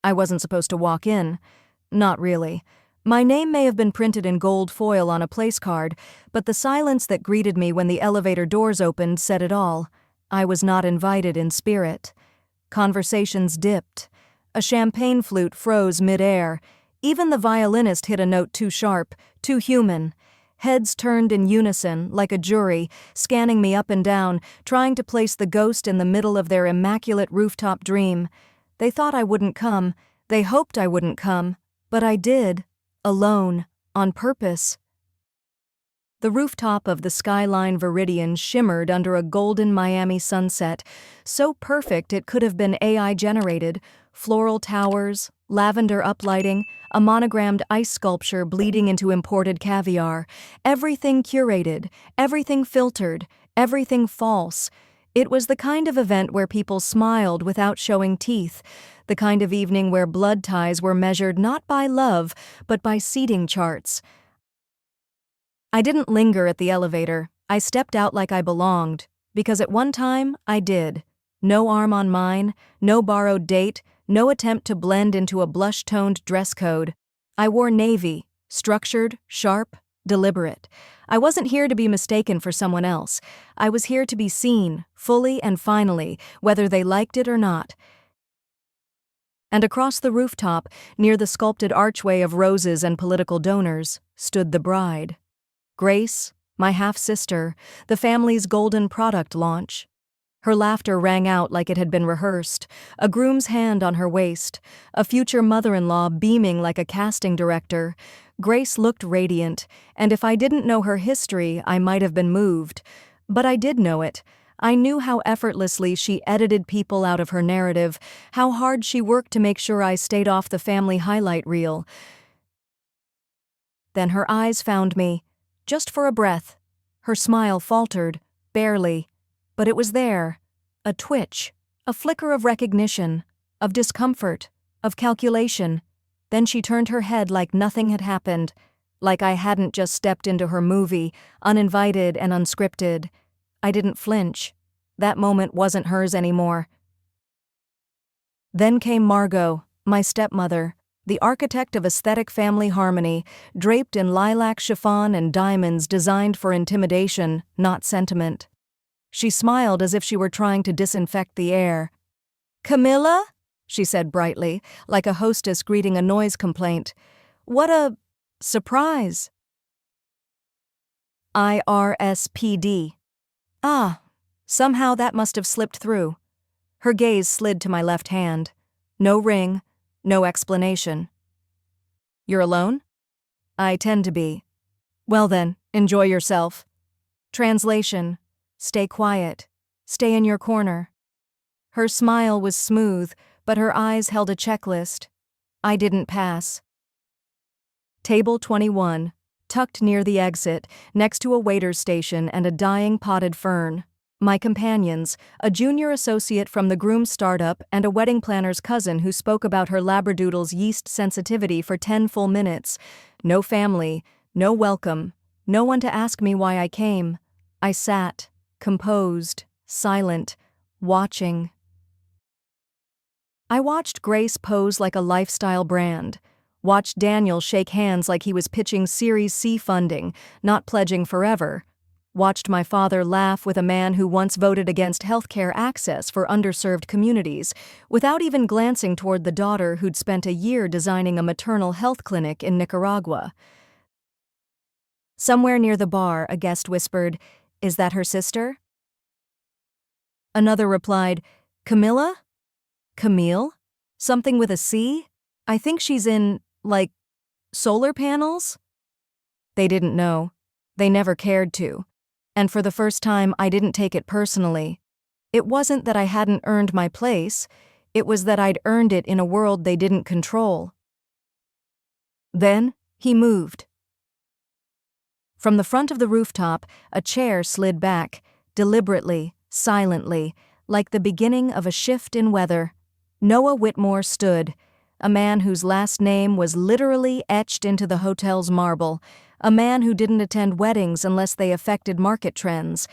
I wasn't supposed to walk in. Not really. My name may have been printed in gold foil on a place card, but the silence that greeted me when the elevator doors opened said it all. I was not invited in spirit. Conversations dipped. A champagne flute froze mid-air. Even the violinist hit a note too sharp, too human. Heads turned in unison, like a jury, scanning me up and down, trying to place the ghost in the middle of their immaculate rooftop dream. They thought I wouldn't come. They hoped I wouldn't come. But I did. Alone. On purpose. The rooftop of the Skyline Viridian shimmered under a golden Miami sunset, so perfect it could have been AI-generated. Floral towers, lavender uplighting, a monogrammed ice sculpture bleeding into imported caviar. Everything curated, everything filtered, everything false. It was the kind of event where people smiled without showing teeth, the kind of evening where blood ties were measured not by love, but by seating charts. I didn't linger at the elevator. I stepped out like I belonged, because at one time I did. No arm on mine, no borrowed date, no attempt to blend into a blush-toned dress code. I wore navy, structured, sharp, deliberate. I wasn't here to be mistaken for someone else. I was here to be seen, fully and finally, whether they liked it or not. And across the rooftop, near the sculpted archway of roses and political donors, stood the bride. Grace, my half-sister, the family's golden product launch. Her laughter rang out like it had been rehearsed, a groom's hand on her waist, a future mother-in-law beaming like a casting director. Grace looked radiant, and if I didn't know her history, I might have been moved. But I did know it. I knew how effortlessly she edited people out of her narrative, how hard she worked to make sure I stayed off the family highlight reel. Then her eyes found me, just for a breath. Her smile faltered, barely. But it was there, a twitch, a flicker of recognition, of discomfort, of calculation. Then she turned her head like nothing had happened, like I hadn't just stepped into her movie, uninvited and unscripted. I didn't flinch. That moment wasn't hers anymore. Then came Margot, my stepmother, the architect of aesthetic family harmony, draped in lilac chiffon and diamonds designed for intimidation, not sentiment. She smiled as if she were trying to disinfect the air. "Camila?" she said brightly, like a hostess greeting a noise complaint. "What a surprise." IRSPD. Ah, somehow that must have slipped through. Her gaze slid to my left hand. No ring, no explanation. "You're alone?" "I tend to be." "Well then, enjoy yourself." Translation: stay quiet. Stay in your corner. Her smile was smooth, but her eyes held a checklist. I didn't pass. Table 21, tucked near the exit, next to a waiter's station and a dying potted fern. My companions, a junior associate from the Groom startup and a wedding planner's cousin who spoke about her labradoodle's yeast sensitivity for 10 full minutes. No family, no welcome, no one to ask me why I came. I sat, composed, silent, watching. I watched Grace pose like a lifestyle brand, watched Daniel shake hands like he was pitching Series C funding, not pledging forever, watched my father laugh with a man who once voted against healthcare access for underserved communities, without even glancing toward the daughter who'd spent a year designing a maternal health clinic in Nicaragua. Somewhere near the bar, a guest whispered, "Is that her sister?" Another replied, "Camila? Camille? Something with a C? I think she's in, like, solar panels?" They didn't know. They never cared to. And for the first time, I didn't take it personally. It wasn't that I hadn't earned my place. It was that I'd earned it in a world they didn't control. Then, he moved. From the front of the rooftop, a chair slid back, deliberately, silently, like the beginning of a shift in weather. Noah Whitmore stood, a man whose last name was literally etched into the hotel's marble, a man who didn't attend weddings unless they affected market trends.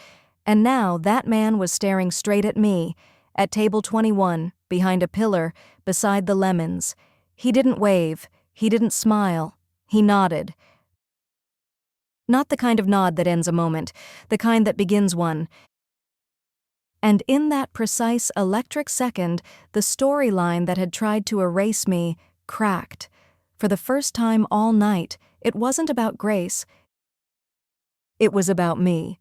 And now that man was staring straight at me, at table 21, behind a pillar, beside the lemons. He didn't wave, he didn't smile, he nodded. Not the kind of nod that ends a moment, the kind that begins one. And in that precise electric second, the storyline that had tried to erase me cracked. For the first time all night, it wasn't about Grace. It was about me.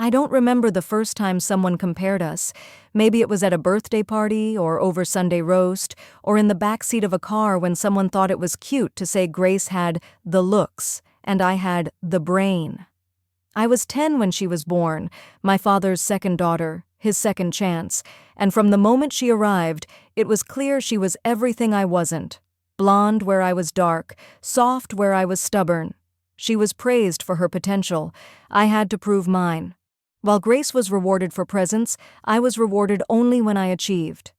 I don't remember the first time someone compared us. Maybe it was at a birthday party, or over Sunday roast, or in the backseat of a car when someone thought it was cute to say Grace had the looks, and I had the brain. I was 10 when she was born, my father's second daughter, his second chance, and from the moment she arrived, it was clear she was everything I wasn't. Blonde where I was dark, soft where I was stubborn. She was praised for her potential. I had to prove mine. While Grace was rewarded for presence, I was rewarded only when I achieved.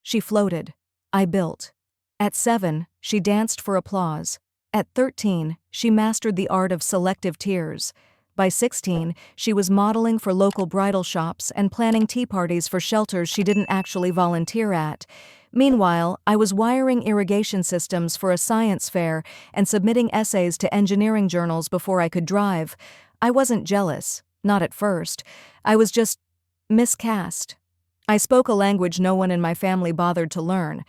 She floated. I built. At 7, she danced for applause. At 13, she mastered the art of selective tears. By 16, she was modeling for local bridal shops and planning tea parties for shelters she didn't actually volunteer at. Meanwhile, I was wiring irrigation systems for a science fair and submitting essays to engineering journals before I could drive. I wasn't jealous. Not at first. I was just miscast. I spoke a language no one in my family bothered to learn.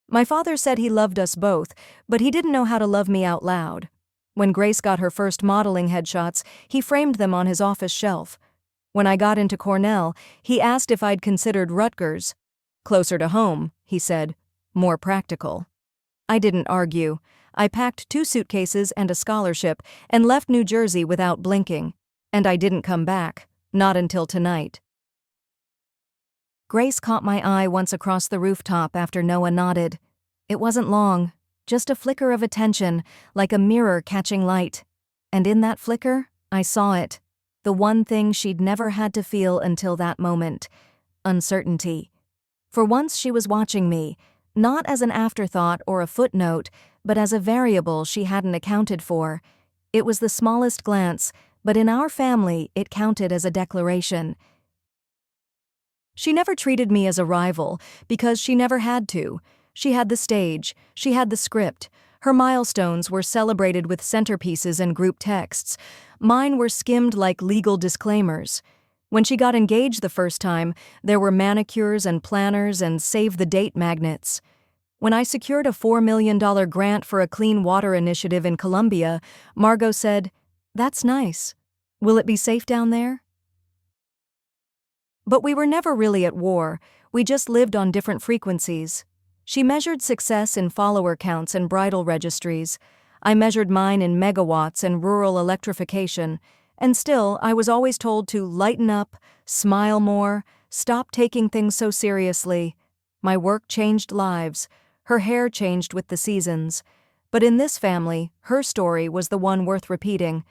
My father said he loved us both, but he didn't know how to love me out loud. When Grace got her first modeling headshots, he framed them on his office shelf. When I got into Cornell, he asked if I'd considered Rutgers. Closer to home, he said. More practical. I didn't argue. I packed 2 suitcases and a scholarship and left New Jersey without blinking. And I didn't come back, not until tonight. Grace caught my eye once across the rooftop after Noah nodded. It wasn't long, just a flicker of attention, like a mirror catching light. And in that flicker, I saw it. The one thing she'd never had to feel until that moment. Uncertainty. For once she was watching me, not as an afterthought or a footnote, but as a variable she hadn't accounted for. It was the smallest glance, but in our family it counted as a declaration. She never treated me as a rival, because she never had to. She had the stage, she had the script. Her milestones were celebrated with centerpieces and group texts. Mine were skimmed like legal disclaimers. When she got engaged the first time, there were manicures and planners and save-the-date magnets. When I secured a $4 million grant for a clean water initiative in Colombia, Margot said, "That's nice. Will it be safe down there?" But we were never really at war. We just lived on different frequencies. She measured success in follower counts and bridal registries. I measured mine in megawatts and rural electrification. And still, I was always told to lighten up, smile more, stop taking things so seriously. My work changed lives. Her hair changed with the seasons. But in this family, her story was the one worth repeating.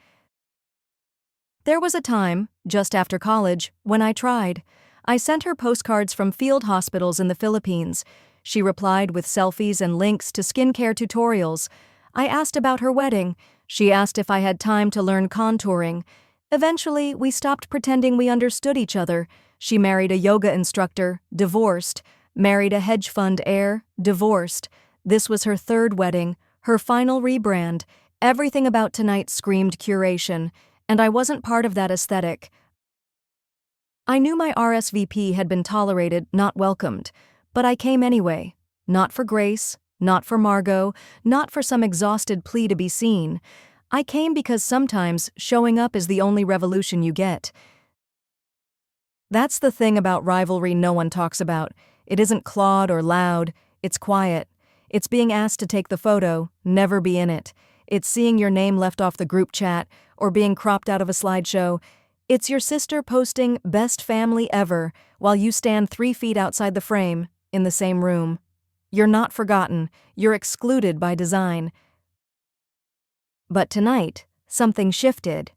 There was a time, just after college, when I tried. I sent her postcards from field hospitals in the Philippines. She replied with selfies and links to skincare tutorials. I asked about her wedding. She asked if I had time to learn contouring. Eventually, we stopped pretending we understood each other. She married a yoga instructor, divorced. Married a hedge fund heir, divorced. This was her 3rd wedding, her final rebrand. Everything about tonight screamed curation, and I wasn't part of that aesthetic. I knew my RSVP had been tolerated, not welcomed, but I came anyway. Not for Grace, not for Margot, not for some exhausted plea to be seen. I came because sometimes showing up is the only revolution you get. That's the thing about Rivalry no one talks about. It isn't Claude or loud, it's quiet. It's being asked to take the photo, never be in it. It's seeing your name left off the group chat, or being cropped out of a slideshow. It's your sister posting best family ever, while you stand 3 feet outside the frame, in the same room. You're not forgotten, you're excluded by design. But tonight, something shifted.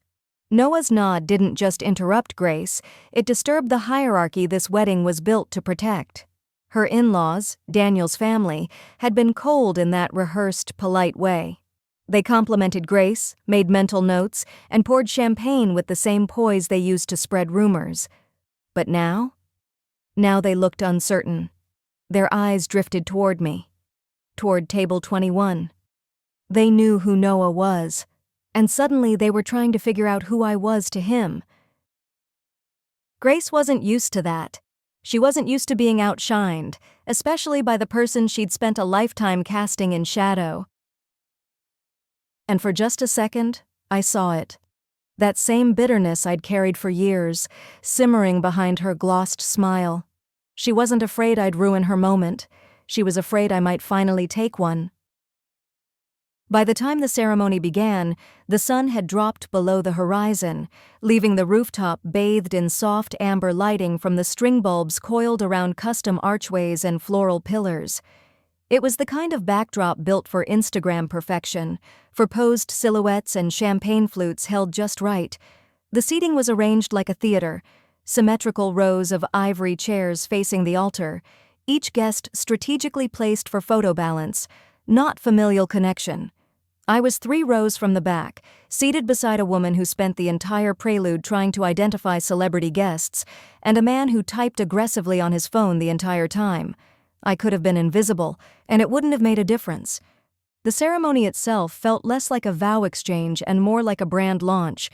Noah's nod didn't just interrupt Grace, it disturbed the hierarchy this wedding was built to protect. Her in-laws, Daniel's family, had been cold in that rehearsed, polite way. They complimented Grace, made mental notes, and poured champagne with the same poise they used to spread rumors. But now? Now they looked uncertain. Their eyes drifted toward me, toward table 21. They knew who Noah was, and suddenly they were trying to figure out who I was to him. Grace wasn't used to that. She wasn't used to being outshined, especially by the person she'd spent a lifetime casting in shadow. And for just a second, I saw it. That same bitterness I'd carried for years, simmering behind her glossed smile. She wasn't afraid I'd ruin her moment. She was afraid I might finally take one. By the time the ceremony began, the sun had dropped below the horizon, leaving the rooftop bathed in soft amber lighting from the string bulbs coiled around custom archways and floral pillars. It was the kind of backdrop built for Instagram perfection, for posed silhouettes and champagne flutes held just right. The seating was arranged like a theater, symmetrical rows of ivory chairs facing the altar, each guest strategically placed for photo balance, not familial connection. I was 3 rows from the back, seated beside a woman who spent the entire prelude trying to identify celebrity guests, and a man who typed aggressively on his phone the entire time. I could have been invisible, and it wouldn't have made a difference. The ceremony itself felt less like a vow exchange and more like a brand launch.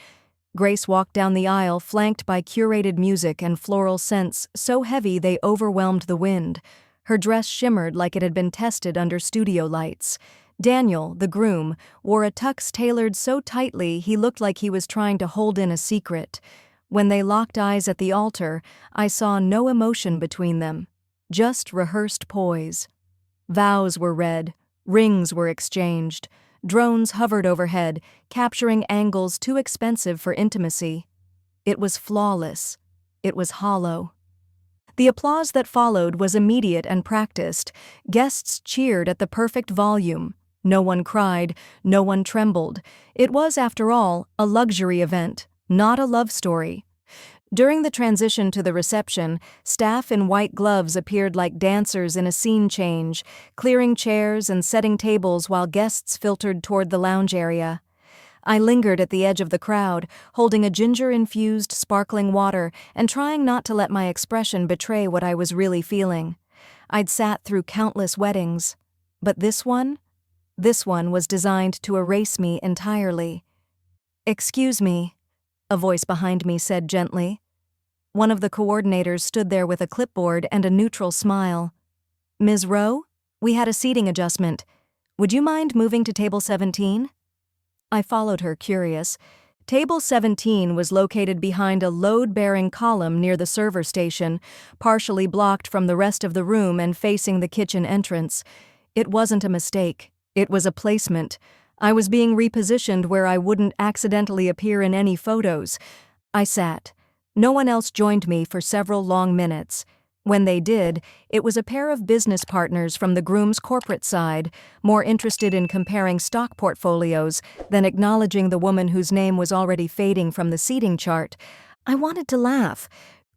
Grace walked down the aisle flanked by curated music and floral scents so heavy they overwhelmed the wind. Her dress shimmered like it had been tested under studio lights. Daniel, the groom, wore a tux tailored so tightly he looked like he was trying to hold in a secret. When they locked eyes at the altar, I saw no emotion between them, just rehearsed poise. Vows were read, rings were exchanged, drones hovered overhead, capturing angles too expensive for intimacy. It was flawless. It was hollow. The applause that followed was immediate and practiced. Guests cheered at the perfect volume. No one cried, no one trembled. It was, after all, a luxury event, not a love story. During the transition to the reception, staff in white gloves appeared like dancers in a scene change, clearing chairs and setting tables while guests filtered toward the lounge area. I lingered at the edge of the crowd, holding a ginger-infused sparkling water and trying not to let my expression betray what I was really feeling. I'd sat through countless weddings, but this one was designed to erase me entirely. "Excuse me," a voice behind me said gently. One of the coordinators stood there with a clipboard and a neutral smile. "Ms. Rowe, we had a seating adjustment. Would you mind moving to table 17? I followed her, curious. Table 17 was located behind a load-bearing column near the server station, partially blocked from the rest of the room and facing the kitchen entrance. It wasn't a mistake. It was a placement. I was being repositioned where I wouldn't accidentally appear in any photos. I sat. No one else joined me for several long minutes. When they did, it was a pair of business partners from the groom's corporate side, more interested in comparing stock portfolios than acknowledging the woman whose name was already fading from the seating chart. I wanted to laugh.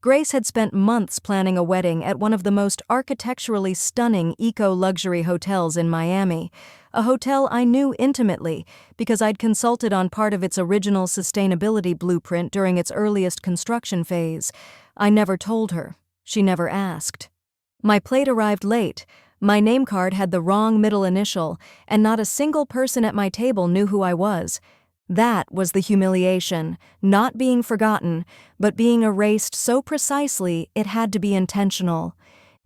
Grace had spent months planning a wedding at one of the most architecturally stunning eco-luxury hotels in Miami, a hotel I knew intimately because I'd consulted on part of its original sustainability blueprint during its earliest construction phase. I never told her. She never asked. My plate arrived late. My name card had the wrong middle initial, and not a single person at my table knew who I was. That was the humiliation, not being forgotten, but being erased so precisely it had to be intentional.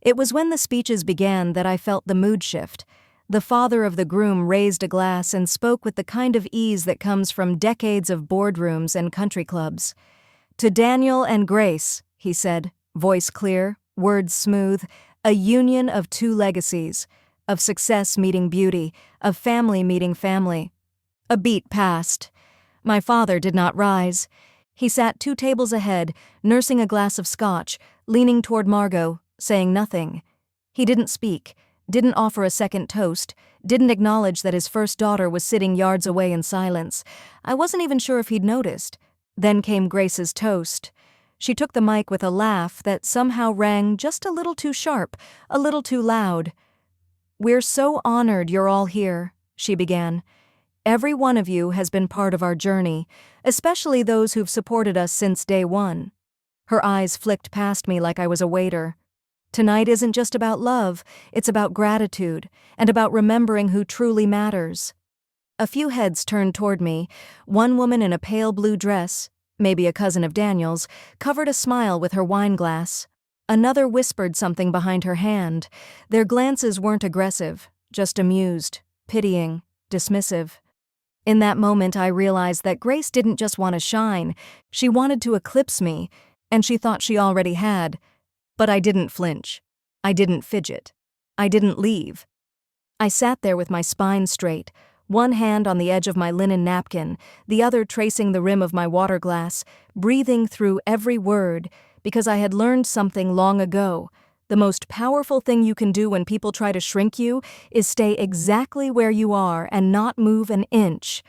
It was when the speeches began that I felt the mood shift. The father of the groom raised a glass and spoke with the kind of ease that comes from decades of boardrooms and country clubs. "To Daniel and Grace," he said, voice clear, words smooth, a union of 2 legacies, of success meeting beauty, of family meeting family. A beat passed. My father did not rise. He sat 2 tables ahead, nursing a glass of scotch, leaning toward Margot, saying nothing. He didn't speak, didn't offer a second toast, didn't acknowledge that his first daughter was sitting yards away in silence. I wasn't even sure if he'd noticed. Then came Grace's toast. She took the mic with a laugh that somehow rang just a little too sharp, a little too loud. "We're so honored you're all here," she began. "Every one of you has been part of our journey, especially those who've supported us since day one." Her eyes flicked past me like I was a waiter. Tonight isn't just about love, it's about gratitude, and about remembering who truly matters. A few heads turned toward me. One woman in a pale blue dress, maybe a cousin of Daniel's, covered a smile with her wine glass. Another whispered something behind her hand. Their glances weren't aggressive, just amused, pitying, dismissive. In that moment, I realized that Grace didn't just want to shine, she wanted to eclipse me, and she thought she already had. But I didn't flinch. I didn't fidget. I didn't leave. I sat there with my spine straight, one hand on the edge of my linen napkin, the other tracing the rim of my water glass, breathing through every word, because I had learned something long ago. The most powerful thing you can do when people try to shrink you is stay exactly where you are and not move an inch.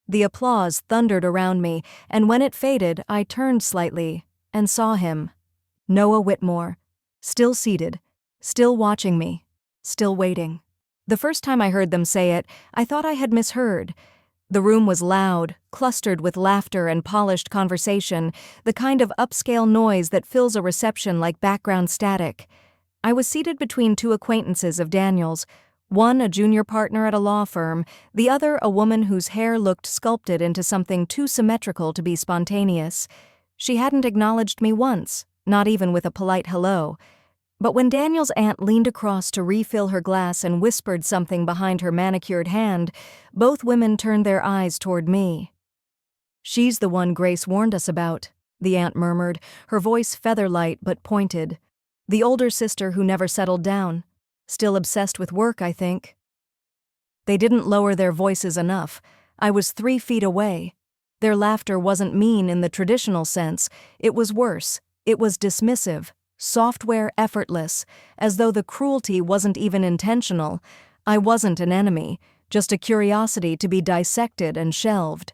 The applause thundered around me, and when it faded, I turned slightly and saw him. Noah Whitmore, still seated, still watching me, still waiting. The first time I heard them say it, I thought I had misheard. The room was loud, clustered with laughter and polished conversation, the kind of upscale noise that fills a reception like background static. I was seated between two acquaintances of Daniel's, one a junior partner at a law firm, the other a woman whose hair looked sculpted into something too symmetrical to be spontaneous. She hadn't acknowledged me once, not even with a polite hello. But when Daniel's aunt leaned across to refill her glass and whispered something behind her manicured hand, both women turned their eyes toward me. "She's the one Grace warned us about," the aunt murmured, her voice feather-light but pointed. "The older sister who never settled down. Still obsessed with work, I think." They didn't lower their voices enough. I was 3 feet away. Their laughter wasn't mean in the traditional sense. It was worse. It was dismissive. Software effortless, as though the cruelty wasn't even intentional. I wasn't an enemy, just a curiosity to be dissected and shelved.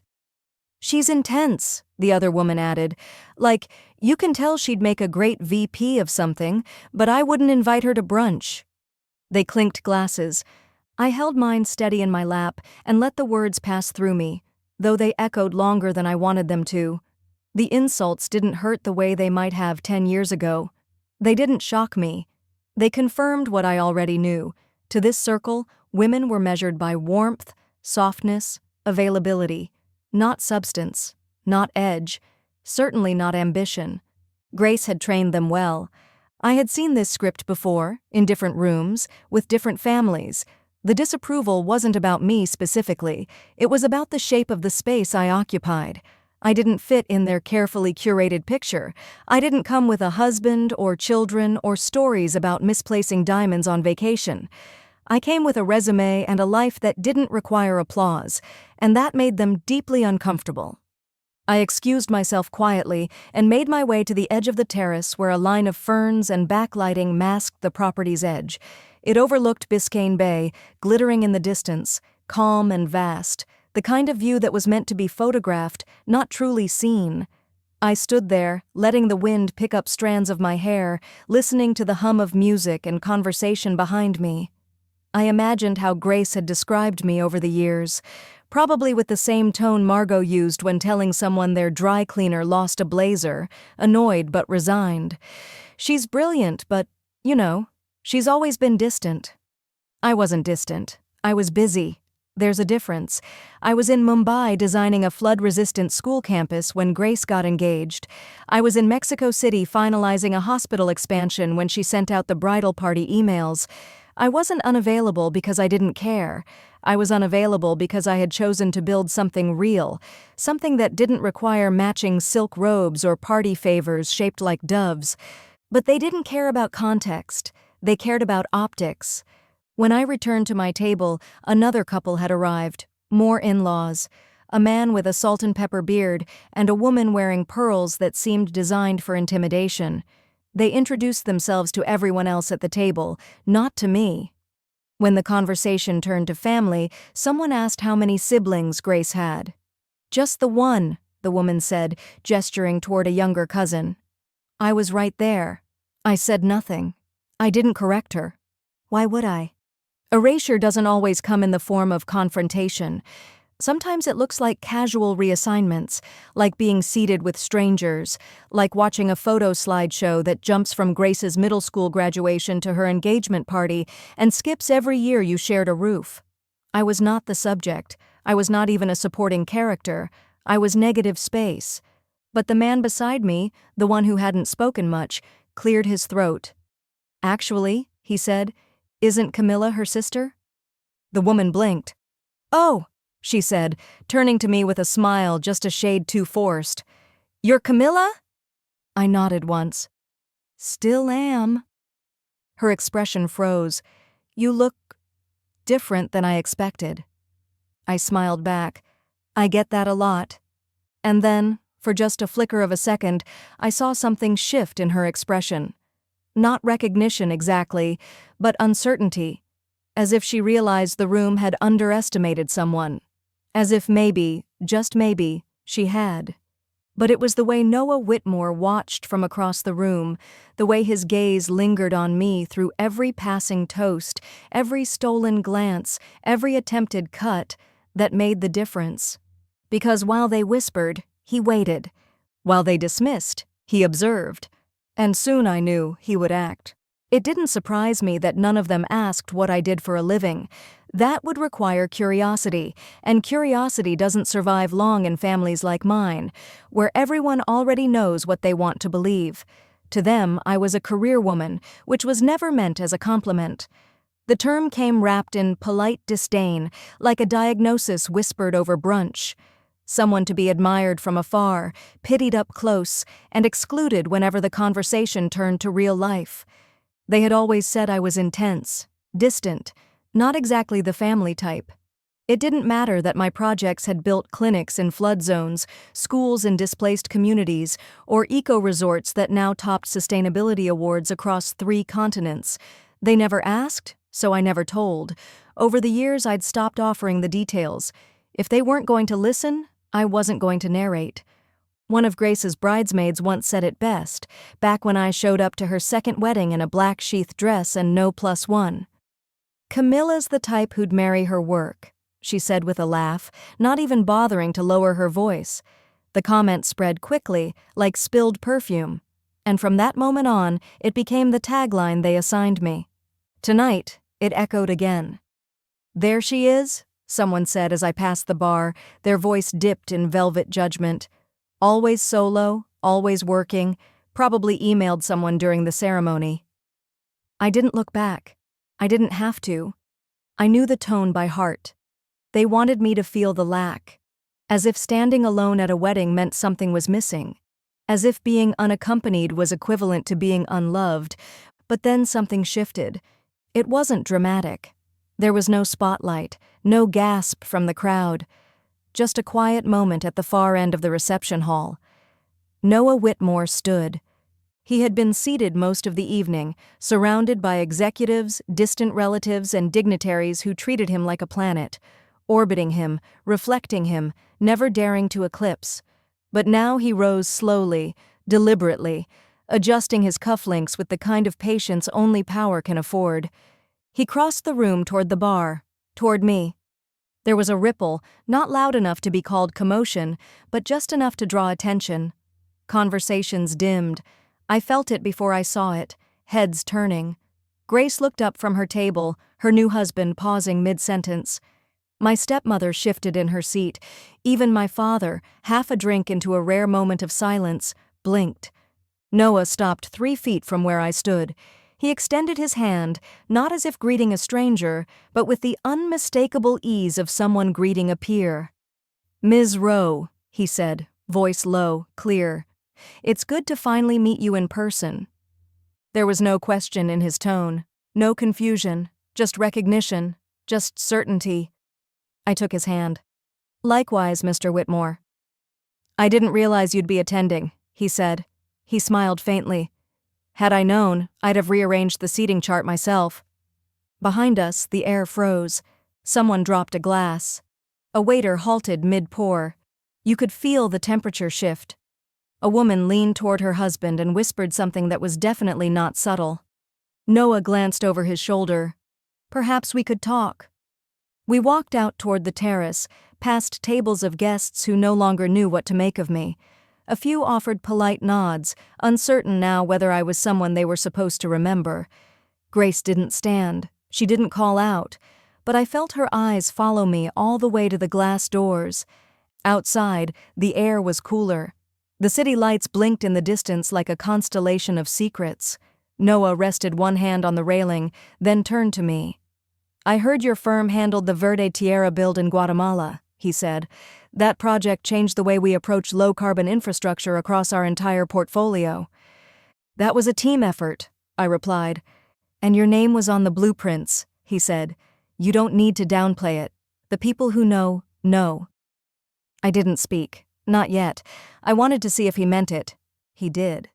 "She's intense," the other woman added. "Like, you can tell she'd make a great VP of something, but I wouldn't invite her to brunch." They clinked glasses. I held mine steady in my lap and let the words pass through me, though they echoed longer than I wanted them to. The insults didn't hurt the way they might have 10 years ago. They didn't shock me. They confirmed what I already knew. To this circle, women were measured by warmth, softness, availability, not substance, not edge, certainly not ambition. Grace had trained them well. I had seen this script before, in different rooms, with different families. The disapproval wasn't about me specifically. It was about the shape of the space I occupied. I didn't fit in their carefully curated picture. I didn't come with a husband or children or stories about misplacing diamonds on vacation. I came with a resume and a life that didn't require applause, and that made them deeply uncomfortable. I excused myself quietly and made my way to the edge of the terrace where a line of ferns and backlighting masked the property's edge. It overlooked Biscayne Bay, glittering in the distance, calm and vast, the kind of view that was meant to be photographed, not truly seen. I stood there, letting the wind pick up strands of my hair, listening to the hum of music and conversation behind me. I imagined how Grace had described me over the years, probably with the same tone Margot used when telling someone their dry cleaner lost a blazer, annoyed but resigned. "She's brilliant, but, she's always been distant." I wasn't distant. I was busy. There's a difference. I was in Mumbai designing a flood-resistant school campus when Grace got engaged. I was in Mexico City finalizing a hospital expansion when she sent out the bridal party emails. I wasn't unavailable because I didn't care. I was unavailable because I had chosen to build something real, something that didn't require matching silk robes or party favors shaped like doves. But they didn't care about context. They cared about optics. When I returned to my table, another couple had arrived, more in-laws, a man with a salt and pepper beard and a woman wearing pearls that seemed designed for intimidation. They introduced themselves to everyone else at the table, not to me. When the conversation turned to family, someone asked how many siblings Grace had. "Just the one," the woman said, gesturing toward a younger cousin. I was right there. I said nothing. I didn't correct her. Why would I? Erasure doesn't always come in the form of confrontation. Sometimes it looks like casual reassignments, like being seated with strangers, like watching a photo slideshow that jumps from Grace's middle school graduation to her engagement party and skips every year you shared a roof. I was not the subject. I was not even a supporting character. I was negative space. But the man beside me, the one who hadn't spoken much, cleared his throat. "Actually," he said, "isn't Camila her sister?" The woman blinked. "Oh," she said, turning to me with a smile just a shade too forced. "You're Camila?" I nodded once. "Still am." Her expression froze. "You look different than I expected." I smiled back. "I get that a lot." And then, for just a flicker of a second, I saw something shift in her expression. Not recognition exactly, but uncertainty, as if she realized the room had underestimated someone. As if maybe, just maybe, she had. But it was the way Noah Whitmore watched from across the room, the way his gaze lingered on me through every passing toast, every stolen glance, every attempted cut, that made the difference. Because while they whispered, he waited. While they dismissed, he observed. And soon I knew he would act. It didn't surprise me that none of them asked what I did for a living. That would require curiosity, and curiosity doesn't survive long in families like mine, where everyone already knows what they want to believe. To them, I was a career woman, which was never meant as a compliment. The term came wrapped in polite disdain, like a diagnosis whispered over brunch. Someone to be admired from afar, pitied up close, and excluded whenever the conversation turned to real life. They had always said I was intense, distant, not exactly the family type. It didn't matter that my projects had built clinics in flood zones, schools in displaced communities, or eco-resorts that now topped sustainability awards across 3 continents. They never asked, so I never told. Over the years, I'd stopped offering the details. If they weren't going to listen, I wasn't going to narrate. One of Grace's bridesmaids once said it best, back when I showed up to her second wedding in a black sheath dress and no +1. "Camilla's the type who'd marry her work," she said with a laugh, not even bothering to lower her voice. The comment spread quickly, like spilled perfume. And from that moment on, it became the tagline they assigned me. Tonight, it echoed again. "There she is," someone said as I passed the bar, their voice dipped in velvet judgment. "Always solo, always working, probably emailed someone during the ceremony." I didn't look back. I didn't have to. I knew the tone by heart. They wanted me to feel the lack. As if standing alone at a wedding meant something was missing. As if being unaccompanied was equivalent to being unloved. But then something shifted. It wasn't dramatic. There was no spotlight, no gasp from the crowd. Just a quiet moment at the far end of the reception hall. Noah Whitmore stood. He had been seated most of the evening, surrounded by executives, distant relatives, and dignitaries who treated him like a planet, orbiting him, reflecting him, never daring to eclipse. But now he rose slowly, deliberately, adjusting his cufflinks with the kind of patience only power can afford. He crossed the room toward the bar, toward me. There was a ripple, not loud enough to be called commotion, but just enough to draw attention. Conversations dimmed. I felt it before I saw it, heads turning. Grace looked up from her table, her new husband pausing mid-sentence. My stepmother shifted in her seat. Even my father, half a drink into a rare moment of silence, blinked. Noah stopped 3 feet from where I stood. He extended his hand, not as if greeting a stranger, but with the unmistakable ease of someone greeting a peer. "Ms. Rowe," he said, voice low, clear. "It's good to finally meet you in person." There was no question in his tone, no confusion, just recognition, just certainty. I took his hand. "Likewise, Mr. Whitmore." "I didn't realize you'd be attending," he said. He smiled faintly. "Had I known, I'd have rearranged the seating chart myself." Behind us, the air froze. Someone dropped a glass. A waiter halted mid-pour. You could feel the temperature shift. A woman leaned toward her husband and whispered something that was definitely not subtle. Noah glanced over his shoulder. "Perhaps we could talk." We walked out toward the terrace, past tables of guests who no longer knew what to make of me. A few offered polite nods, uncertain now whether I was someone they were supposed to remember. Grace didn't stand. She didn't call out. But I felt her eyes follow me all the way to the glass doors. Outside, the air was cooler. The city lights blinked in the distance like a constellation of secrets. Noah rested one hand on the railing, then turned to me. "I heard your firm handled the Verde Tierra build in Guatemala," he said. "That project changed the way we approach low-carbon infrastructure across our entire portfolio." "That was a team effort," I replied. "And your name was on the blueprints," he said. "You don't need to downplay it. The people who know, know." I didn't speak. Not yet. I wanted to see if he meant it. He did.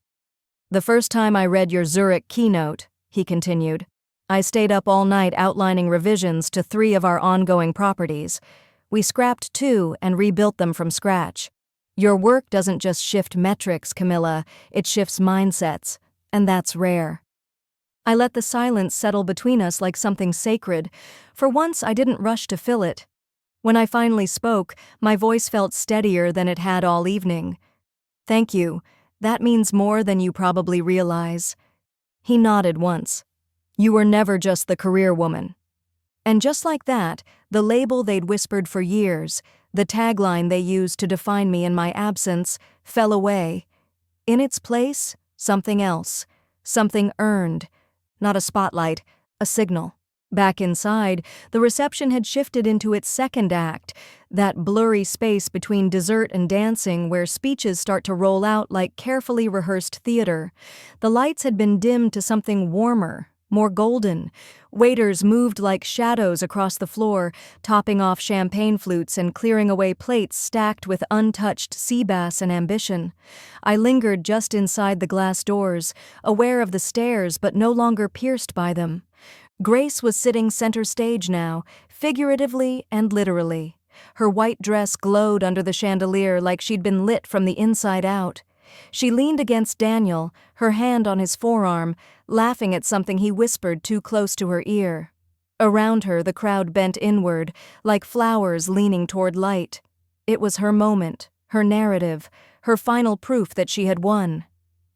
"The first time I read your Zurich keynote," he continued, "I stayed up all night outlining revisions to 3 of our ongoing properties. We scrapped 2 and rebuilt them from scratch. Your work doesn't just shift metrics, Camila, it shifts mindsets, and that's rare." I let the silence settle between us like something sacred. For once, I didn't rush to fill it. When I finally spoke, my voice felt steadier than it had all evening. "Thank you. That means more than you probably realize." He nodded once. "You were never just the career woman." And just like that, the label they'd whispered for years, the tagline they used to define me in my absence, fell away. In its place, something else. Something earned. Not a spotlight, a signal. Back inside, the reception had shifted into its second act, that blurry space between dessert and dancing where speeches start to roll out like carefully rehearsed theater. The lights had been dimmed to something warmer, more golden. Waiters moved like shadows across the floor, topping off champagne flutes and clearing away plates stacked with untouched sea bass and ambition. I lingered just inside the glass doors, aware of the stares but no longer pierced by them. Grace was sitting center stage now, figuratively and literally. Her white dress glowed under the chandelier like she'd been lit from the inside out. She leaned against Daniel, her hand on his forearm, laughing at something he whispered too close to her ear. Around her, the crowd bent inward, like flowers leaning toward light. It was her moment, her narrative, her final proof that she had won.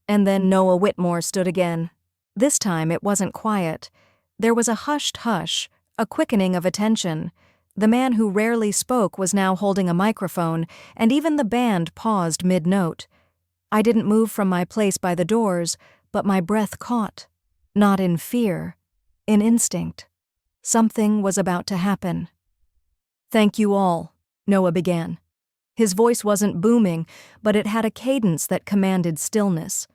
And then Noah Whitmore stood again. This time it wasn't quiet. There was a hushed hush, a quickening of attention. The man who rarely spoke was now holding a microphone, and even the band paused mid-note. I didn't move from my place by the doors, but my breath caught. Not in fear, in instinct. Something was about to happen. "Thank you all," Noah began. His voice wasn't booming, but it had a cadence that commanded stillness.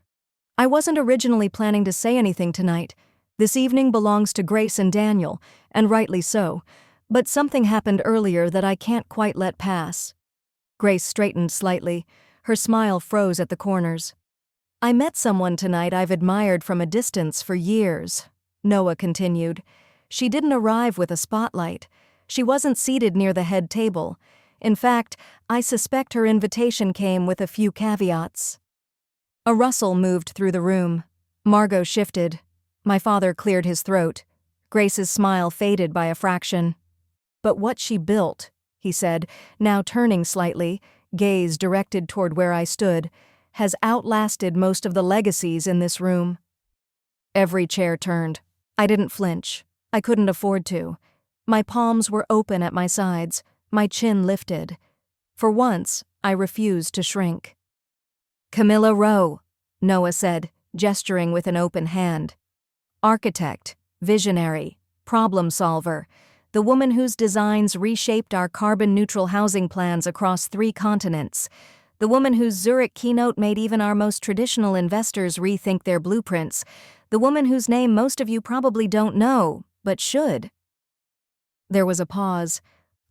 "I wasn't originally planning to say anything tonight. This evening belongs to Grace and Daniel, and rightly so, but something happened earlier that I can't quite let pass." Grace straightened slightly. Her smile froze at the corners. "I met someone tonight I've admired from a distance for years," Noah continued. "She didn't arrive with a spotlight. She wasn't seated near the head table. In fact, I suspect her invitation came with a few caveats." A rustle moved through the room. Margot shifted. My father cleared his throat. Grace's smile faded by a fraction. "But what she built," he said, now turning slightly, gaze directed toward where I stood, "has outlasted most of the legacies in this room." Every chair turned. I didn't flinch. I couldn't afford to. My palms were open at my sides, my chin lifted. For once, I refused to shrink. "Camila Rowe," Noah said, gesturing with an open hand. "Architect, visionary, problem solver, the woman whose designs reshaped our carbon-neutral housing plans across 3 continents, the woman whose Zurich keynote made even our most traditional investors rethink their blueprints, the woman whose name most of you probably don't know, but should." There was a pause,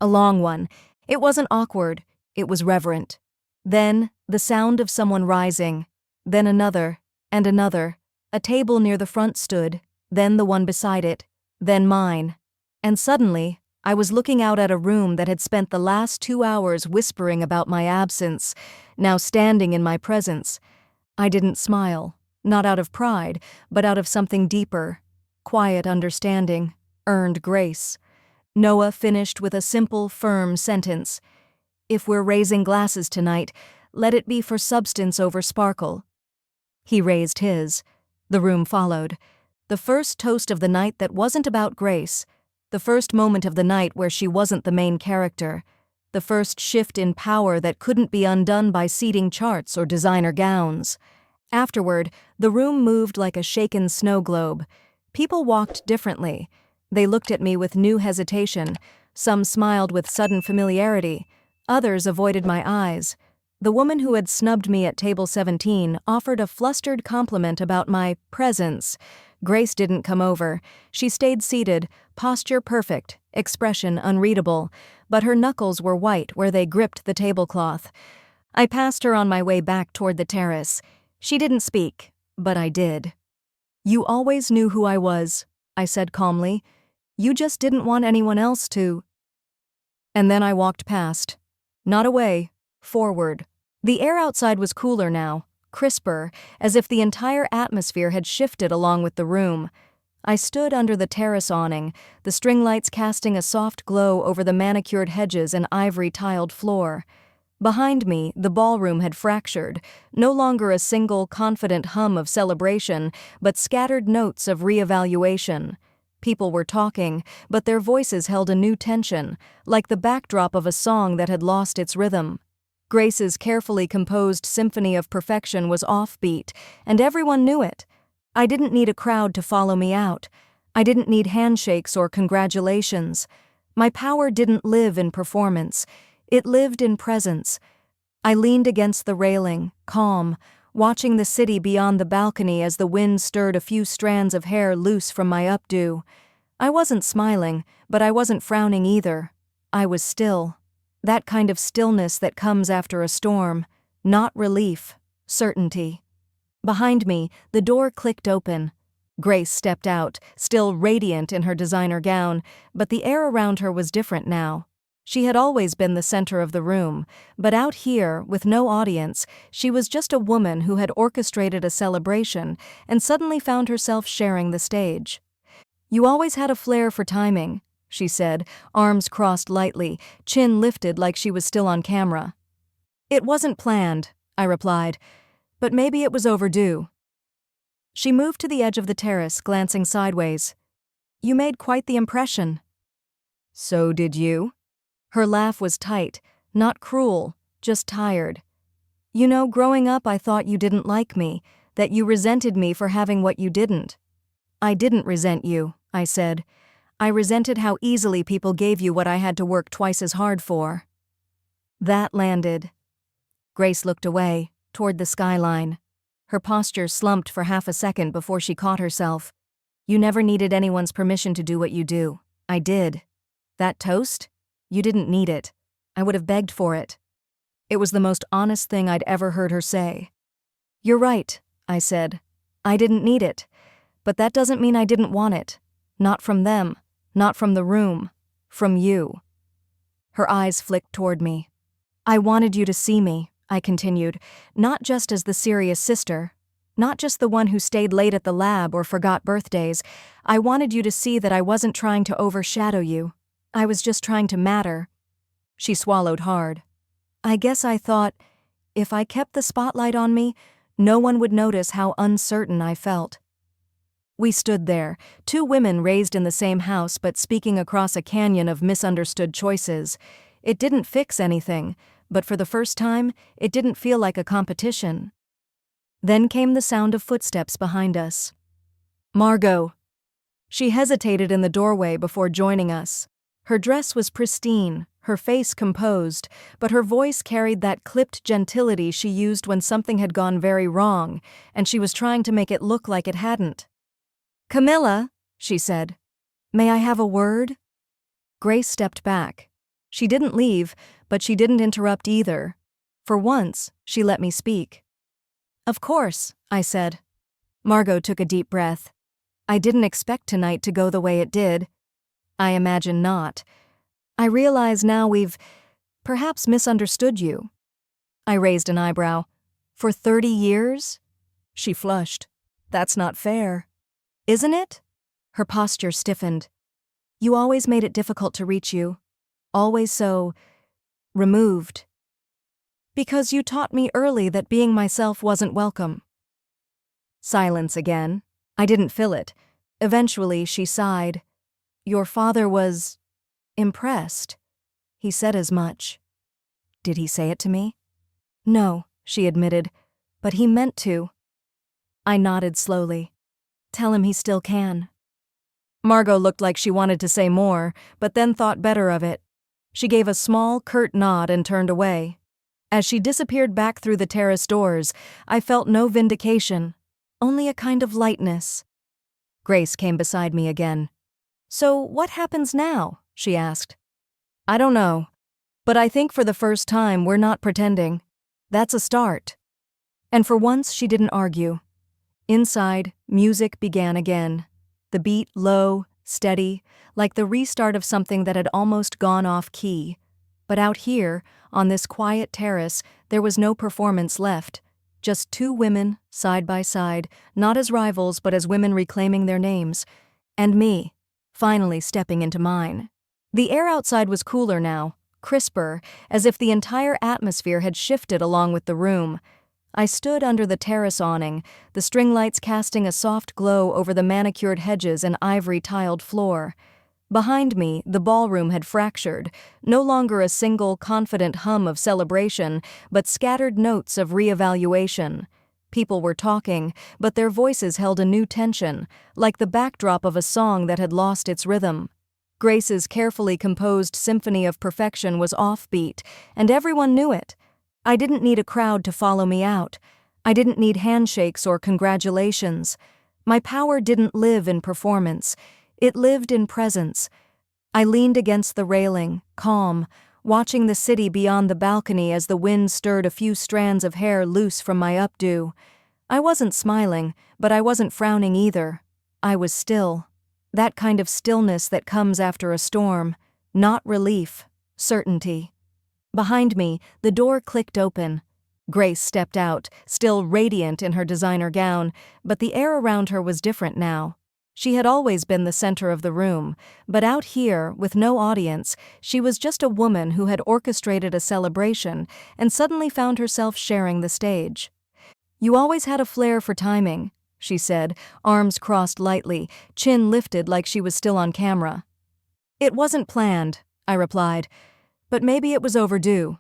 a long one. It wasn't awkward, it was reverent. Then, the sound of someone rising, then another, and another. A table near the front stood, then the one beside it, then mine. And suddenly, I was looking out at a room that had spent the last 2 hours whispering about my absence, now standing in my presence. I didn't smile, not out of pride, but out of something deeper. Quiet understanding, earned grace. Noah finished with a simple, firm sentence. If we're raising glasses tonight, let it be for substance over sparkle. He raised his. The room followed. The first toast of the night that wasn't about Grace. The first moment of the night where she wasn't the main character. The first shift in power that couldn't be undone by seating charts or designer gowns. Afterward, the room moved like a shaken snow globe. People walked differently. They looked at me with new hesitation. Some smiled with sudden familiarity. Others avoided my eyes. The woman who had snubbed me at table 17 offered a flustered compliment about my presence. Grace didn't come over. She stayed seated, posture perfect, expression unreadable, but her knuckles were white where they gripped the tablecloth. I passed her on my way back toward the terrace. She didn't speak, but I did. "You always knew who I was," I said calmly. "You just didn't want anyone else to." And then I walked past. Not away, forward. The air outside was cooler now, crisper, as if the entire atmosphere had shifted along with the room. I stood under the terrace awning, the string lights casting a soft glow over the manicured hedges and ivory-tiled floor. Behind me, the ballroom had fractured, no longer a single confident hum of celebration, but scattered notes of reevaluation. People were talking, but their voices held a new tension, like the backdrop of a song that had lost its rhythm. Grace's carefully composed symphony of perfection was offbeat, and everyone knew it. I didn't need a crowd to follow me out. I didn't need handshakes or congratulations. My power didn't live in performance. It lived in presence. I leaned against the railing, calm, watching the city beyond the balcony as the wind stirred a few strands of hair loose from my updo. I wasn't smiling, but I wasn't frowning either. I was still. That kind of stillness that comes after a storm. Not relief, certainty. Behind me, the door clicked open. Grace stepped out, still radiant in her designer gown, but the air around her was different now. She had always been the center of the room, but out here, with no audience, she was just a woman who had orchestrated a celebration and suddenly found herself sharing the stage. "You always had a flair for timing," she said, arms crossed lightly, chin lifted like she was still on camera. "It wasn't planned," I replied, "but maybe it was overdue." She moved to the edge of the terrace, glancing sideways. "You made quite the impression." "So did you?" Her laugh was tight, not cruel, just tired. "You know, growing up I thought you didn't like me, that you resented me for having what you didn't." "I didn't resent you," I said. "I resented how easily people gave you what I had to work twice as hard for." That landed. Grace looked away, toward the skyline. Her posture slumped for half a second before she caught herself. "You never needed anyone's permission to do what you do. I did. That toast? You didn't need it. I would have begged for it." It was the most honest thing I'd ever heard her say. "You're right," I said. "I didn't need it. But that doesn't mean I didn't want it. Not from them. Not from the room. From you." Her eyes flicked toward me. "I wanted you to see me," I continued, "not just as the serious sister, not just the one who stayed late at the lab or forgot birthdays. I wanted you to see that I wasn't trying to overshadow you. I was just trying to matter." She swallowed hard. "I guess I thought, if I kept the spotlight on me, no one would notice how uncertain I felt." We stood there, two women raised in the same house but speaking across a canyon of misunderstood choices. It didn't fix anything, but for the first time, it didn't feel like a competition. Then came the sound of footsteps behind us. "Margot." She hesitated in the doorway before joining us. Her dress was pristine, her face composed, but her voice carried that clipped gentility she used when something had gone very wrong, and she was trying to make it look like it hadn't. "Camila," she said. "May I have a word?" Grace stepped back. She didn't leave, but she didn't interrupt either. For once, she let me speak. "Of course," I said. Margot took a deep breath. "I didn't expect tonight to go the way it did." "I imagine not. I realize now we've perhaps misunderstood you." I raised an eyebrow. "For 30 years?" She flushed. "That's not fair." "Isn't it?" Her posture stiffened. You always made it difficult to reach you. Always so removed. Because you taught me early that being myself wasn't welcome. Silence again. I didn't fill it. Eventually, she sighed. Your father was impressed. He said as much. Did he say it to me? No, she admitted, but he meant to. I nodded slowly. Tell him he still can. Margot looked like she wanted to say more, but then thought better of it. She gave a small, curt nod and turned away. As she disappeared back through the terrace doors, I felt no vindication, only a kind of lightness. Grace came beside me again. So what happens now? She asked. I don't know, but I think for the first time we're not pretending. That's a start. And for once she didn't argue. Inside, music began again. The beat low, steady, like the restart of something that had almost gone off key. But out here, on this quiet terrace, there was no performance left. Just two women, side by side, not as rivals but as women reclaiming their names. And me, finally stepping into mine. The air outside was cooler now, crisper, as if the entire atmosphere had shifted along with the room. I stood under the terrace awning, the string lights casting a soft glow over the manicured hedges and ivory-tiled floor. Behind me, the ballroom had fractured, no longer a single confident hum of celebration, but scattered notes of reevaluation. People were talking, but their voices held a new tension, like the backdrop of a song that had lost its rhythm. Grace's carefully composed symphony of perfection was offbeat, and everyone knew it. I didn't need a crowd to follow me out. I didn't need handshakes or congratulations. My power didn't live in performance. It lived in presence. I leaned against the railing, calm, watching the city beyond the balcony as the wind stirred a few strands of hair loose from my updo. I wasn't smiling, but I wasn't frowning either. I was still. That kind of stillness that comes after a storm. Not relief, certainty. Behind me, the door clicked open. Grace stepped out, still radiant in her designer gown, but the air around her was different now. She had always been the center of the room, but out here, with no audience, she was just a woman who had orchestrated a celebration and suddenly found herself sharing the stage. You always had a flair for timing, she said, arms crossed lightly, chin lifted like she was still on camera. It wasn't planned, I replied, but maybe it was overdue.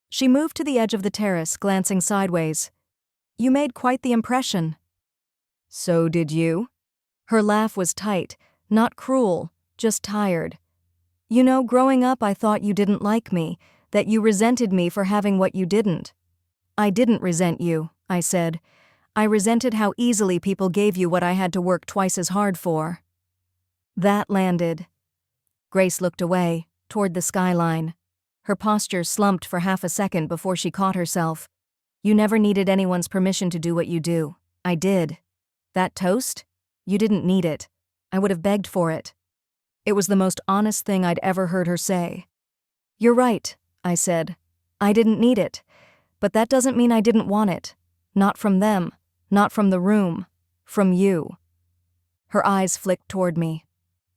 She moved to the edge of the terrace, glancing sideways. You made quite the impression. So did you? Her laugh was tight, not cruel, just tired. You know, growing up I thought you didn't like me, that you resented me for having what you didn't. I didn't resent you, I said. I resented how easily people gave you what I had to work twice as hard for. That landed. Grace looked away, toward the skyline. Her posture slumped for half a second before she caught herself. You never needed anyone's permission to do what you do. I did. That toast? You didn't need it. I would have begged for it. It was the most honest thing I'd ever heard her say. You're right, I said. I didn't need it. But that doesn't mean I didn't want it. Not from them. Not from the room. From you. Her eyes flicked toward me.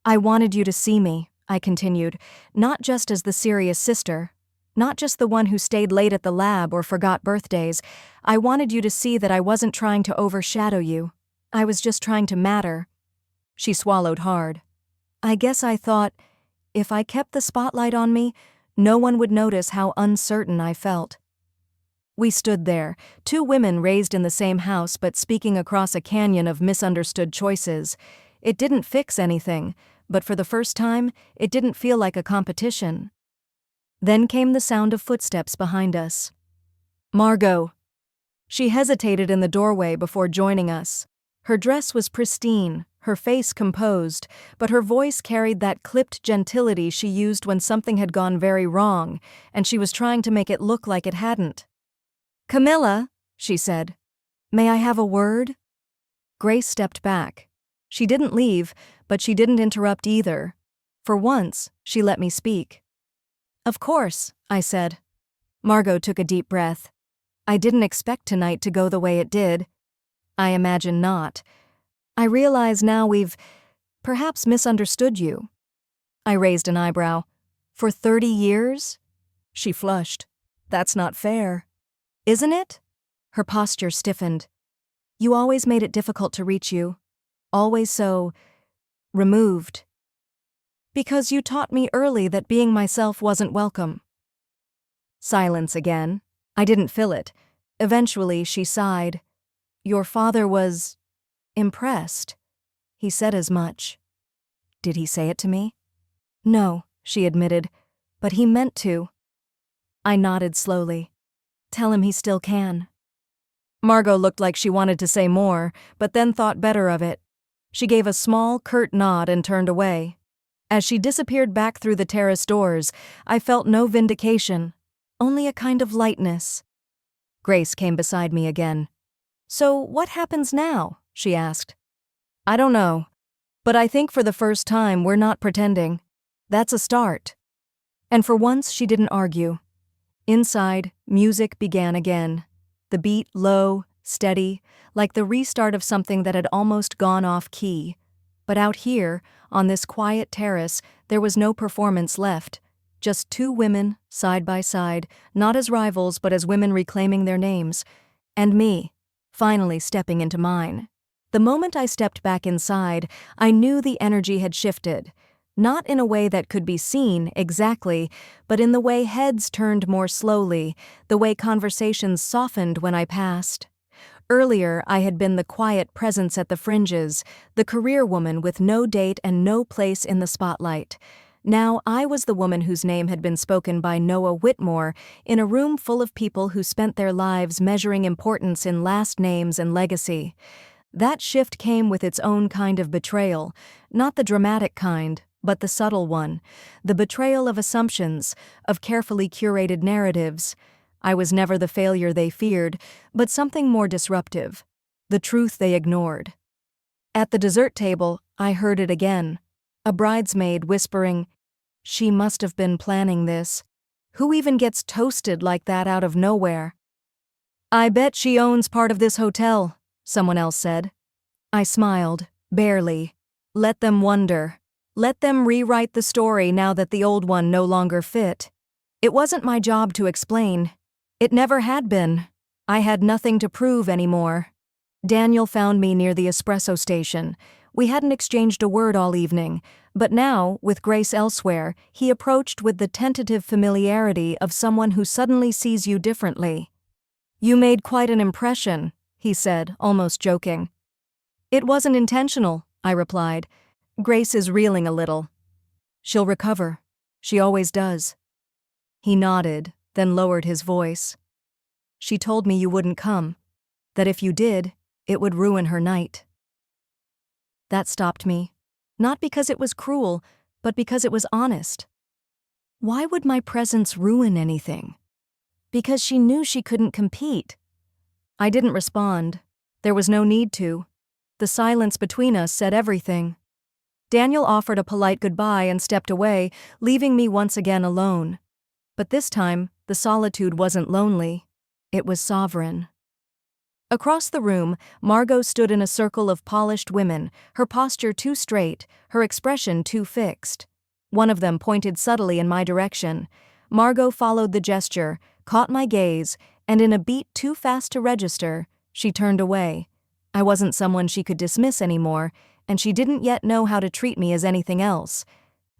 I wanted you to see me, I continued, not just as the serious sister, not just the one who stayed late at the lab or forgot birthdays. I wanted you to see that I wasn't trying to overshadow you. I was just trying to matter. She swallowed hard. I guess I thought, if I kept the spotlight on me, no one would notice how uncertain I felt. We stood there, two women raised in the same house but speaking across a canyon of misunderstood choices. It didn't fix anything, but for the first time, it didn't feel like a competition. Then came the sound of footsteps behind us. Margot. She hesitated in the doorway before joining us. Her dress was pristine, her face composed, but her voice carried that clipped gentility she used when something had gone very wrong, and she was trying to make it look like it hadn't. Camila, she said. May I have a word? Grace stepped back. She didn't leave, but she didn't interrupt either. For once, she let me speak. Of course, I said. Margot took a deep breath. I didn't expect tonight to go the way it did. I imagine not. I realize now we've perhaps misunderstood you. I raised an eyebrow. For 30 years? She flushed. That's not fair. Isn't it? Her posture stiffened. You always made it difficult to reach you. Always so removed. Because you taught me early that being myself wasn't welcome. Silence again. I didn't fill it. Eventually, she sighed. Your father was impressed. He said as much. Did he say it to me? No, she admitted, but he meant to. I nodded slowly. Tell him he still can. Margot looked like she wanted to say more, but then thought better of it. She gave a small, curt nod and turned away. As she disappeared back through the terrace doors, I felt no vindication, only a kind of lightness. Grace came beside me again. So what happens now? She asked. I don't know, but I think for the first time we're not pretending. That's a start. And for once she didn't argue. Inside, music began again. The beat low, steady, like the restart of something that had almost gone off key. But out here, on this quiet terrace, there was no performance left. Just two women, side by side, not as rivals but as women reclaiming their names. And me, finally stepping into mine. The moment I stepped back inside, I knew the energy had shifted. Not in a way that could be seen, exactly, but in the way heads turned more slowly, the way conversations softened when I passed. Earlier, I had been the quiet presence at the fringes, the career woman with no date and no place in the spotlight. Now I was the woman whose name had been spoken by Noah Whitmore in a room full of people who spent their lives measuring importance in last names and legacy. That shift came with its own kind of betrayal, not the dramatic kind, but the subtle one, the betrayal of assumptions, of carefully curated narratives. I was never the failure they feared, but something more disruptive, the truth they ignored. At the dessert table, I heard it again, a bridesmaid whispering, "She must have been planning this. Who even gets toasted like that out of nowhere?" "I bet she owns part of this hotel," someone else said. I smiled, barely. Let them wonder. Let them rewrite the story now that the old one no longer fit. It wasn't my job to explain. It never had been. I had nothing to prove anymore. Daniel found me near the espresso station. We hadn't exchanged a word all evening, but now, with Grace elsewhere, he approached with the tentative familiarity of someone who suddenly sees you differently. "You made quite an impression," he said, almost joking. "It wasn't intentional," I replied. "Grace is reeling a little. She'll recover. She always does." He nodded, then lowered his voice. "She told me you wouldn't come, that if you did, it would ruin her night." That stopped me, not because it was cruel, but because it was honest. Why would my presence ruin anything? Because she knew she couldn't compete. I didn't respond. There was no need to. The silence between us said everything. Daniel offered a polite goodbye and stepped away, leaving me once again alone. But this time, the solitude wasn't lonely. It was sovereign. Across the room, Margot stood in a circle of polished women, her posture too straight, her expression too fixed. One of them pointed subtly in my direction. Margot followed the gesture, caught my gaze, and in a beat too fast to register, she turned away. I wasn't someone she could dismiss anymore, and she didn't yet know how to treat me as anything else.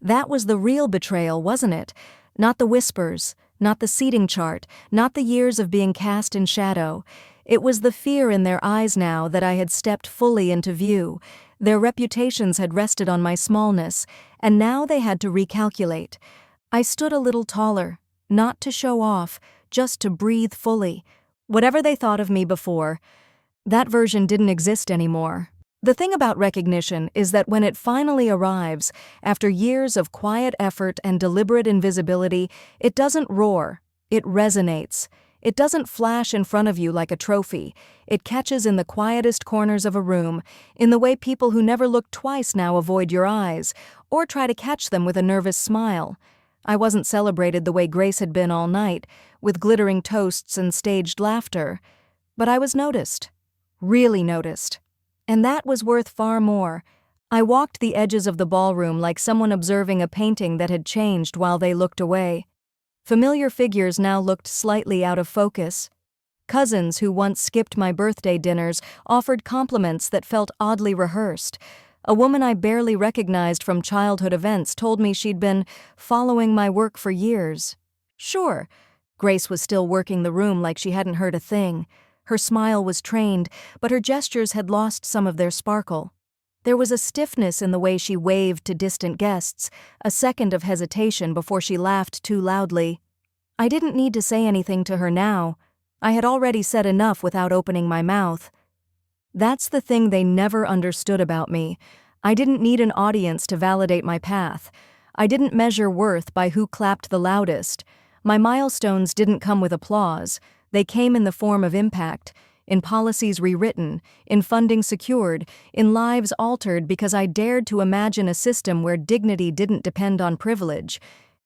That was the real betrayal, wasn't it? Not the whispers, not the seating chart, not the years of being cast in shadow. It was the fear in their eyes now that I had stepped fully into view. Their reputations had rested on my smallness, and now they had to recalculate. I stood a little taller, not to show off, just to breathe fully. Whatever they thought of me before, that version didn't exist anymore. The thing about recognition is that when it finally arrives, after years of quiet effort and deliberate invisibility, it doesn't roar, it resonates. It doesn't flash in front of you like a trophy. It catches in the quietest corners of a room, in the way people who never look twice now avoid your eyes, or try to catch them with a nervous smile. I wasn't celebrated the way Grace had been all night, with glittering toasts and staged laughter. But I was noticed. Really noticed. And that was worth far more. I walked the edges of the ballroom like someone observing a painting that had changed while they looked away. Familiar figures now looked slightly out of focus. Cousins who once skipped my birthday dinners offered compliments that felt oddly rehearsed. A woman I barely recognized from childhood events told me she'd been following my work for years. Sure, Grace was still working the room like she hadn't heard a thing. Her smile was trained, but her gestures had lost some of their sparkle. There was a stiffness in the way she waved to distant guests, a second of hesitation before she laughed too loudly. I didn't need to say anything to her now. I had already said enough without opening my mouth. That's the thing they never understood about me. I didn't need an audience to validate my path. I didn't measure worth by who clapped the loudest. My milestones didn't come with applause. They came in the form of impact, in policies rewritten, in funding secured, in lives altered because I dared to imagine a system where dignity didn't depend on privilege.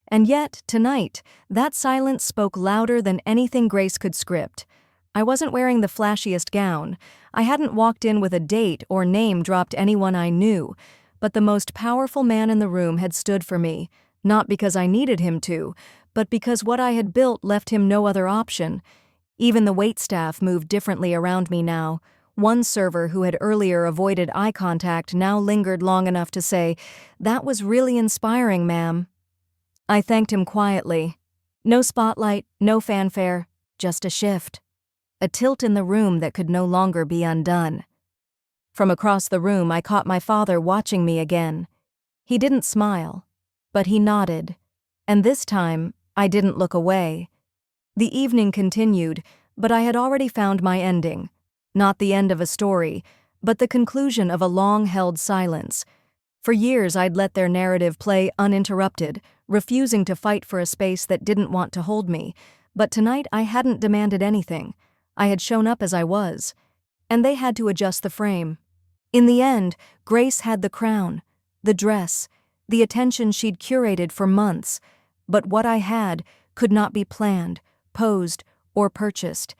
And yet, tonight, that silence spoke louder than anything Grace could script. I wasn't wearing the flashiest gown. I hadn't walked in with a date or name-dropped anyone I knew. But the most powerful man in the room had stood for me, not because I needed him to, but because what I had built left him no other option. Even the waitstaff moved differently around me now. One server who had earlier avoided eye contact now lingered long enough to say, "That was really inspiring, ma'am." I thanked him quietly. No spotlight, no fanfare, just a shift. A tilt in the room that could no longer be undone. From across the room, I caught my father watching me again. He didn't smile, but he nodded. And this time, I didn't look away. The evening continued, but I had already found my ending. Not the end of a story, but the conclusion of a long-held silence. For years I'd let their narrative play uninterrupted, refusing to fight for a space that didn't want to hold me. But tonight I hadn't demanded anything. I had shown up as I was. And they had to adjust the frame. In the end, Grace had the crown, the dress, the attention she'd curated for months. But what I had could not be planned, posed, or purchased.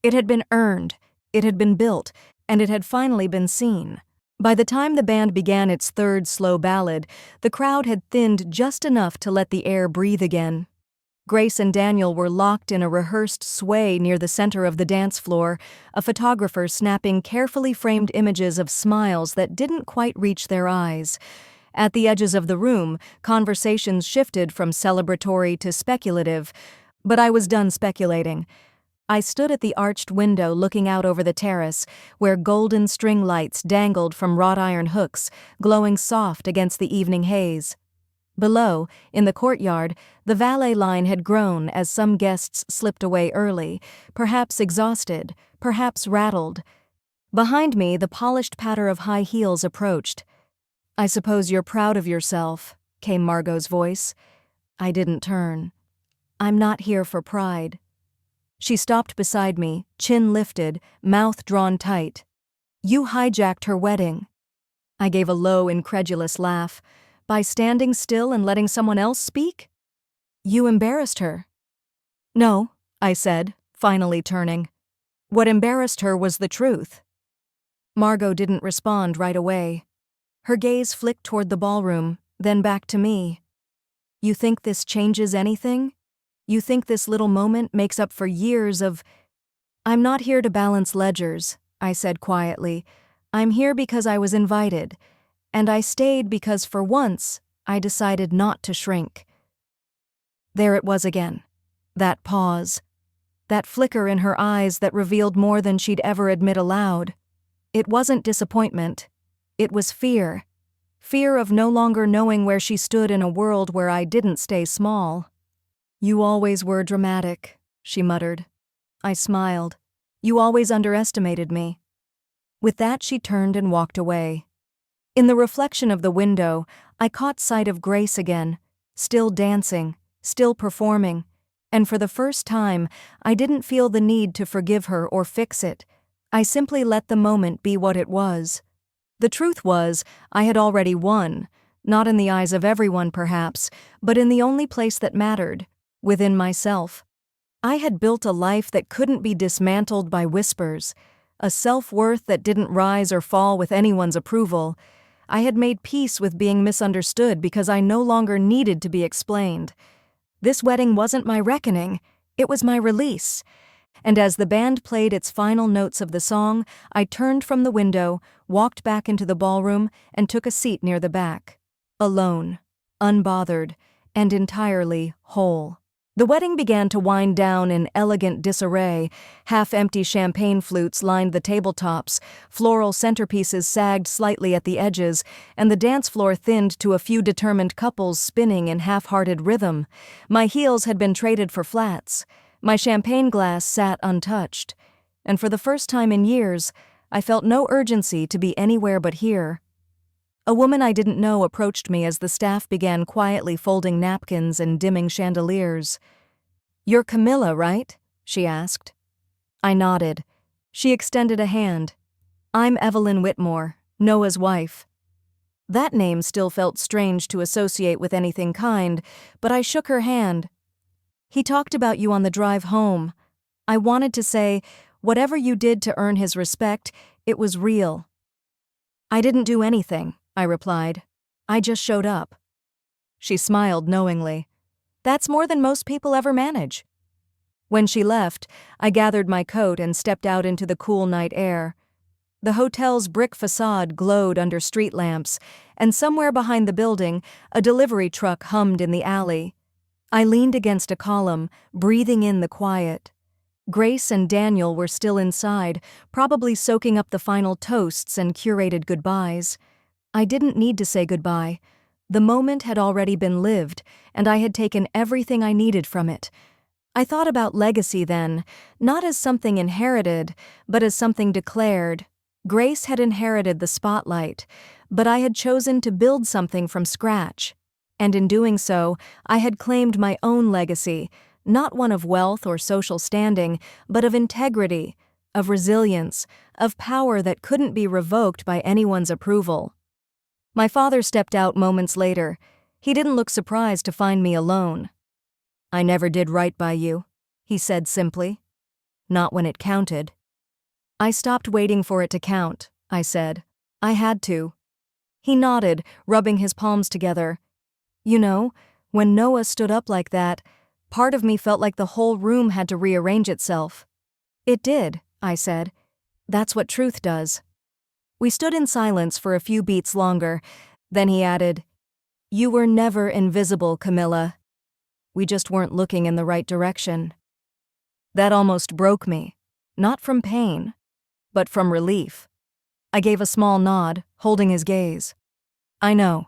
It had been earned, it had been built, and it had finally been seen. By the time the band began its third slow ballad, the crowd had thinned just enough to let the air breathe again. Grace and Daniel were locked in a rehearsed sway near the center of the dance floor, a photographer snapping carefully framed images of smiles that didn't quite reach their eyes. At the edges of the room, conversations shifted from celebratory to speculative, but I was done speculating. I stood at the arched window looking out over the terrace, where golden string lights dangled from wrought iron hooks, glowing soft against the evening haze. Below, in the courtyard, the valet line had grown as some guests slipped away early, perhaps exhausted, perhaps rattled. Behind me, the polished patter of high heels approached. "I suppose you're proud of yourself," came Margot's voice. I didn't turn. "I'm not here for pride." She stopped beside me, chin lifted, mouth drawn tight. "You hijacked her wedding." I gave a low, incredulous laugh. "By standing still and letting someone else speak?" "You embarrassed her." "No," I said, finally turning. "What embarrassed her was the truth." Margot didn't respond right away. Her gaze flicked toward the ballroom, then back to me. "You think this changes anything? You think this little moment makes up for years of—" "I'm not here to balance ledgers," I said quietly. "I'm here because I was invited. And I stayed because for once, I decided not to shrink." There it was again. That pause. That flicker in her eyes that revealed more than she'd ever admit aloud. It wasn't disappointment. It was fear. Fear of no longer knowing where she stood in a world where I didn't stay small. "You always were dramatic," she muttered. I smiled. "You always underestimated me." With that, she turned and walked away. In the reflection of the window, I caught sight of Grace again, still dancing, still performing, and for the first time, I didn't feel the need to forgive her or fix it. I simply let the moment be what it was. The truth was, I had already won, not in the eyes of everyone perhaps, but in the only place that mattered, within myself. I had built a life that couldn't be dismantled by whispers, a self-worth that didn't rise or fall with anyone's approval. I had made peace with being misunderstood because I no longer needed to be explained. This wedding wasn't my reckoning, it was my release. And as the band played its final notes of the song, I turned from the window, walked back into the ballroom, and took a seat near the back. Alone, unbothered, and entirely whole. The wedding began to wind down in elegant disarray. Half-empty champagne flutes lined the tabletops, floral centerpieces sagged slightly at the edges, and the dance floor thinned to a few determined couples spinning in half-hearted rhythm. My heels had been traded for flats. My champagne glass sat untouched. And for the first time in years, I felt no urgency to be anywhere but here. A woman I didn't know approached me as the staff began quietly folding napkins and dimming chandeliers. "You're Camila, right?" she asked. I nodded. She extended a hand. "I'm Evelyn Whitmore, Noah's wife." That name still felt strange to associate with anything kind, but I shook her hand. "He talked about you on the drive home." I wanted to say, whatever you did to earn his respect, it was real. "I didn't do anything," I replied. "I just showed up." She smiled knowingly. "That's more than most people ever manage." When she left, I gathered my coat and stepped out into the cool night air. The hotel's brick facade glowed under street lamps, and somewhere behind the building, a delivery truck hummed in the alley. I leaned against a column, breathing in the quiet. Grace and Daniel were still inside, probably soaking up the final toasts and curated goodbyes. I didn't need to say goodbye. The moment had already been lived, and I had taken everything I needed from it. I thought about legacy then, not as something inherited, but as something declared. Grace had inherited the spotlight, but I had chosen to build something from scratch. And in doing so, I had claimed my own legacy, not one of wealth or social standing, but of integrity, of resilience, of power that couldn't be revoked by anyone's approval. My father stepped out moments later. He didn't look surprised to find me alone. "I never did right by you," he said simply. "Not when it counted." "I stopped waiting for it to count," I said. "I had to." He nodded, rubbing his palms together. "You know, when Noah stood up like that, part of me felt like the whole room had to rearrange itself." "It did," I said. "That's what truth does." We stood in silence for a few beats longer. Then he added, "You were never invisible, Camila. We just weren't looking in the right direction." That almost broke me, not from pain, but from relief. I gave a small nod, holding his gaze. "I know."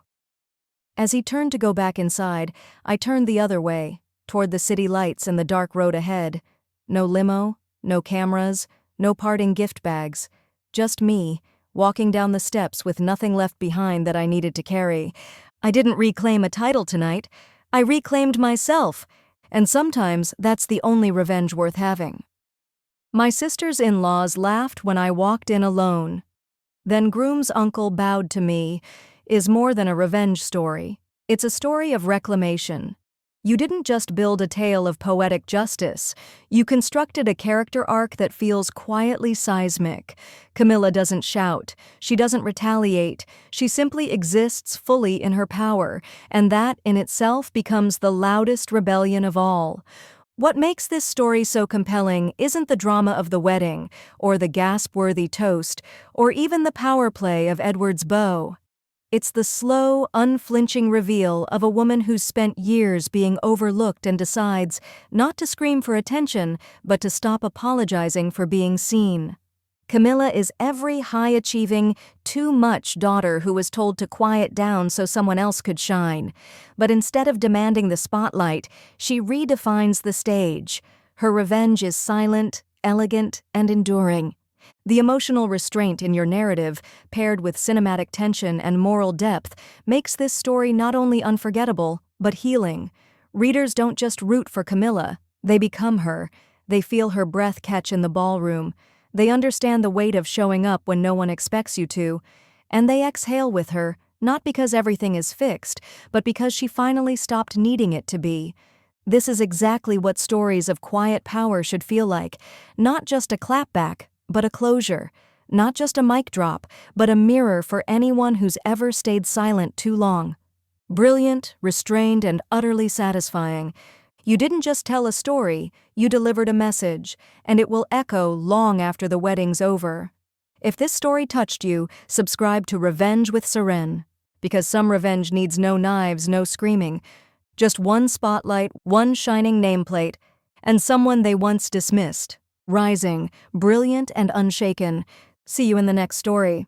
As he turned to go back inside, I turned the other way, toward the city lights and the dark road ahead. No limo, no cameras, no parting gift bags. Just me, walking down the steps with nothing left behind that I needed to carry. I didn't reclaim a title tonight. I reclaimed myself, and sometimes that's the only revenge worth having. My sister's in-laws laughed when I walked in alone. Then Groom's uncle bowed to me. Is more than a revenge story. It's a story of reclamation. You didn't just build a tale of poetic justice. You constructed a character arc that feels quietly seismic. Camila doesn't shout. She doesn't retaliate. She simply exists fully in her power, and that in itself becomes the loudest rebellion of all. What makes this story so compelling isn't the drama of the wedding, or the gasp-worthy toast, or even the power play of Edward's bow. It's the slow, unflinching reveal of a woman who's spent years being overlooked and decides not to scream for attention, but to stop apologizing for being seen. Camila is every high-achieving, too-much daughter who was told to quiet down so someone else could shine. But instead of demanding the spotlight, she redefines the stage. Her revenge is silent, elegant, and enduring. The emotional restraint in your narrative, paired with cinematic tension and moral depth, makes this story not only unforgettable, but healing. Readers don't just root for Camila, they become her. They feel her breath catch in the ballroom. They understand the weight of showing up when no one expects you to. And they exhale with her, not because everything is fixed, but because she finally stopped needing it to be. This is exactly what stories of quiet power should feel like, not just a clapback, but a closure. Not just a mic drop, but a mirror for anyone who's ever stayed silent too long. Brilliant, restrained, and utterly satisfying. You didn't just tell a story, you delivered a message, and it will echo long after the wedding's over. If this story touched you, subscribe to Revenge with Seren. Because some revenge needs no knives, no screaming. Just one spotlight, one shining nameplate, and someone they once dismissed. Rising, brilliant and unshaken. See you in the next story.